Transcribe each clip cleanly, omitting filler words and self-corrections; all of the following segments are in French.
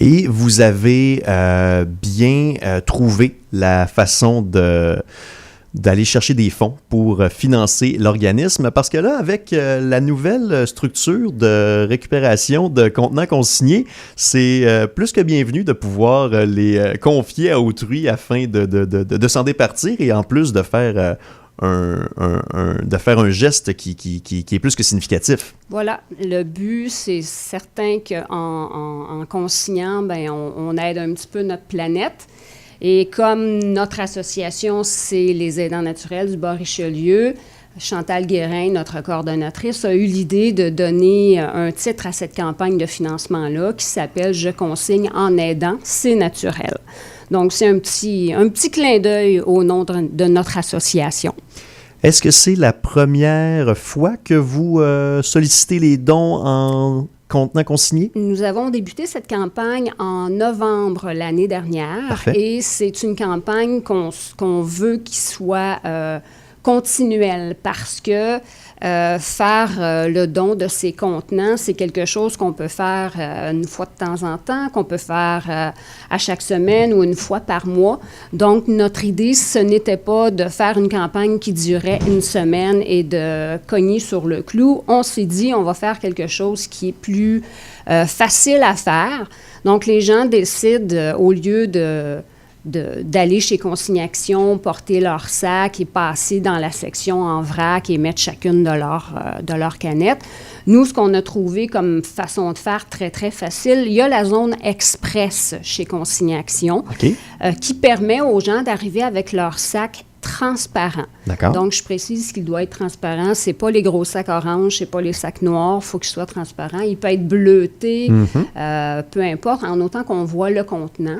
Et vous avez bien trouvé la façon d'aller chercher des fonds pour financer l'organisme, parce que là, avec la nouvelle structure de récupération de contenants consignés, c'est plus que bienvenu de pouvoir les confier à autrui afin de s'en départir et en plus de faire de faire un geste qui est plus que significatif. Voilà. Le but, c'est certain qu'en consignant, on aide un petit peu notre planète. Et comme notre association, c'est les aidants naturels du Bas-Richelieu, Chantal Guérin, notre coordonnatrice, a eu l'idée de donner un titre à cette campagne de financement-là qui s'appelle « Je consigne en aidant, c'est naturel ». Donc, c'est un petit clin d'œil au nom de notre association. Est-ce que c'est la première fois que vous sollicitez les dons en contenants consignés? Nous avons débuté cette campagne en novembre l'année dernière. Parfait. Et c'est une campagne qu'on veut qu'il soit continuelle parce que faire le don de ces contenants, c'est quelque chose qu'on peut faire une fois de temps en temps, qu'on peut faire à chaque semaine ou une fois par mois. Donc, notre idée, ce n'était pas de faire une campagne qui durait une semaine et de cogner sur le clou. On s'est dit, on va faire quelque chose qui est plus facile à faire. Donc, les gens décident, au lieu d'aller chez Consignation, porter leur sac et passer dans la section en vrac et mettre chacune de leurs canettes. Nous, ce qu'on a trouvé comme façon de faire très, très facile, il y a la zone express chez Consignation qui permet aux gens d'arriver avec leur sac transparent. D'accord. Donc, je précise qu'il doit être transparent. Ce n'est pas les gros sacs orange, ce n'est pas les sacs noirs. Il faut qu'il soit transparent. Il peut être bleuté, peu importe, en autant qu'on voit le contenant.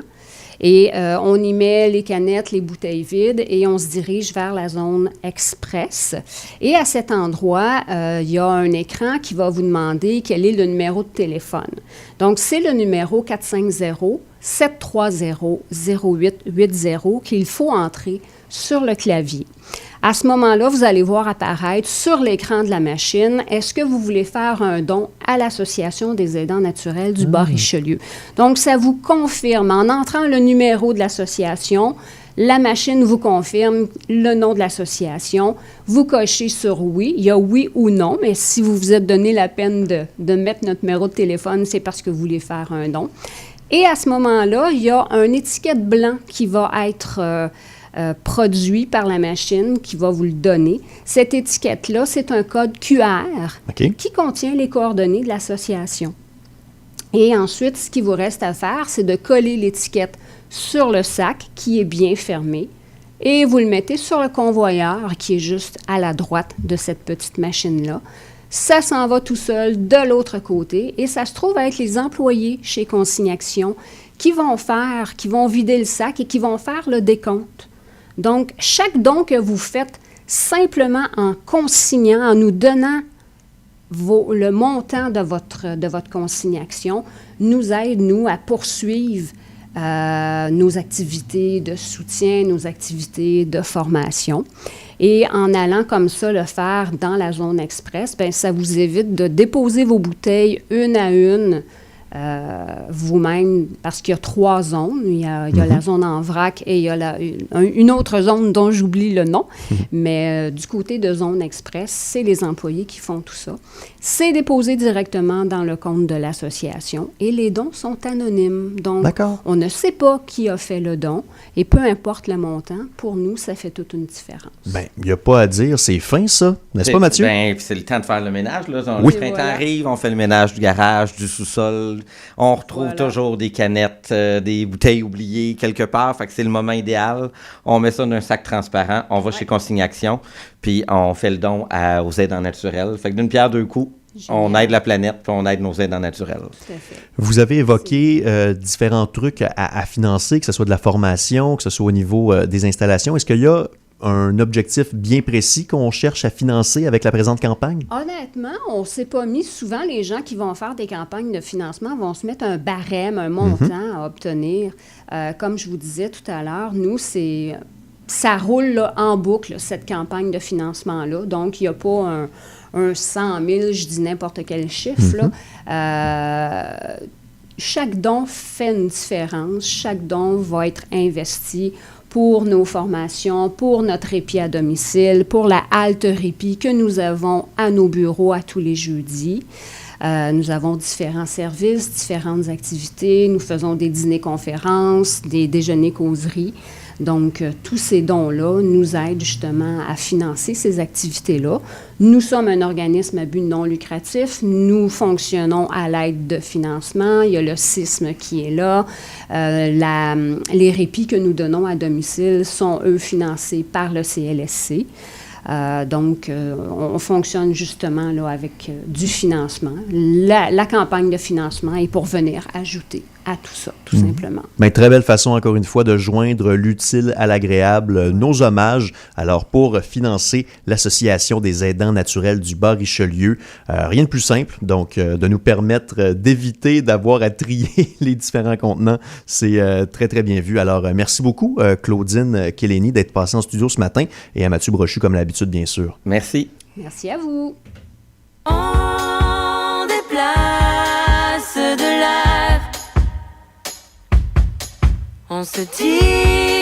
Et on y met les canettes, les bouteilles vides et on se dirige vers la zone express. Et à cet endroit, il y a un écran qui va vous demander quel est le numéro de téléphone. Donc, c'est le numéro 450-730-0880 qu'il faut entrer sur le clavier. À ce moment-là, vous allez voir apparaître sur l'écran de la machine, est-ce que vous voulez faire un don à l'Association des aidants naturels du Bas-Richelieu? Donc, ça vous confirme, en entrant le numéro de l'association, la machine vous confirme le nom de l'association. Vous cochez sur oui. Il y a oui ou non, mais si vous vous êtes donné la peine de mettre notre numéro de téléphone, c'est parce que vous voulez faire un don. Et à ce moment-là, il y a une étiquette blanc qui va être produit par la machine qui va vous le donner. Cette étiquette-là, c'est un code QR qui contient les coordonnées de l'association. Et ensuite, ce qu'il vous reste à faire, c'est de coller l'étiquette sur le sac qui est bien fermé et vous le mettez sur le convoyeur qui est juste à la droite de cette petite machine-là. Ça s'en va tout seul de l'autre côté et ça se trouve être les employés chez Consignation qui vont vider le sac et qui vont faire le décompte. Donc, chaque don que vous faites simplement en consignant, en nous donnant le montant de votre consignation, nous aide, nous, à poursuivre nos activités de soutien, nos activités de formation. Et en allant comme ça le faire dans la zone express, bien, ça vous évite de déposer vos bouteilles une à une vous-même, parce qu'il y a 3 zones. Il y a la zone en vrac et il y a une autre zone dont j'oublie le nom. Mais du côté de zone express, c'est les employés qui font tout ça. C'est déposé directement dans le compte de l'association et les dons sont anonymes. Donc, on ne sait pas qui a fait le don et peu importe le montant, pour nous, ça fait toute une différence. Bien, il n'y a pas à dire, c'est fin ça, n'est-ce pas Mathieu? Bien, c'est le temps de faire le ménage. Là. Le printemps arrive, on fait le ménage du garage, du sous-sol. On retrouve toujours des canettes, des bouteilles oubliées quelque part. Fait que c'est le moment idéal. On met ça dans un sac transparent. On va chez Consignation, puis on fait le don aux aidants naturels. Fait que d'une pierre deux coups, on aide la planète, puis on aide nos aidants naturels. Tout à fait. Vous avez évoqué différents trucs à financer, que ce soit de la formation, que ce soit au niveau des installations. Est-ce qu'il y a un objectif bien précis qu'on cherche à financer avec la présente campagne? Honnêtement, on ne s'est pas mis. Souvent, les gens qui vont faire des campagnes de financement vont se mettre un barème, un montant à obtenir. Comme je vous disais tout à l'heure, nous, ça roule là, en boucle, cette campagne de financement-là. Donc, il n'y a pas un 100 000, je dis n'importe quel chiffre. Là. chaque don fait une différence. Chaque don va être investi pour nos formations, pour notre répit à domicile, pour la halte répit que nous avons à nos bureaux à tous les jeudis. Nous avons différents services, différentes activités. Nous faisons des dîners-conférences, des déjeuners-causeries. Donc, tous ces dons-là nous aident justement à financer ces activités-là. Nous sommes un organisme à but non lucratif. Nous fonctionnons à l'aide de financement. Il y a le CISM qui est là. Les répits que nous donnons à domicile sont, eux, financés par le CLSC. Donc, on fonctionne justement là, avec du financement. La campagne de financement est pour venir ajouter à tout ça, tout simplement. Mais très belle façon, encore une fois, de joindre l'utile à l'agréable. Nos hommages, alors, pour financer l'Association des aidants naturels du Bas-Richelieu. Rien de plus simple, donc, de nous permettre d'éviter d'avoir à trier les différents contenants. C'est très, très bien vu. Alors, merci beaucoup, Claudine Kélény, d'être passée en studio ce matin, et à Mathieu Brochu, comme l'habitude, bien sûr. Merci. Merci à vous. On déplace de l'air. On se dit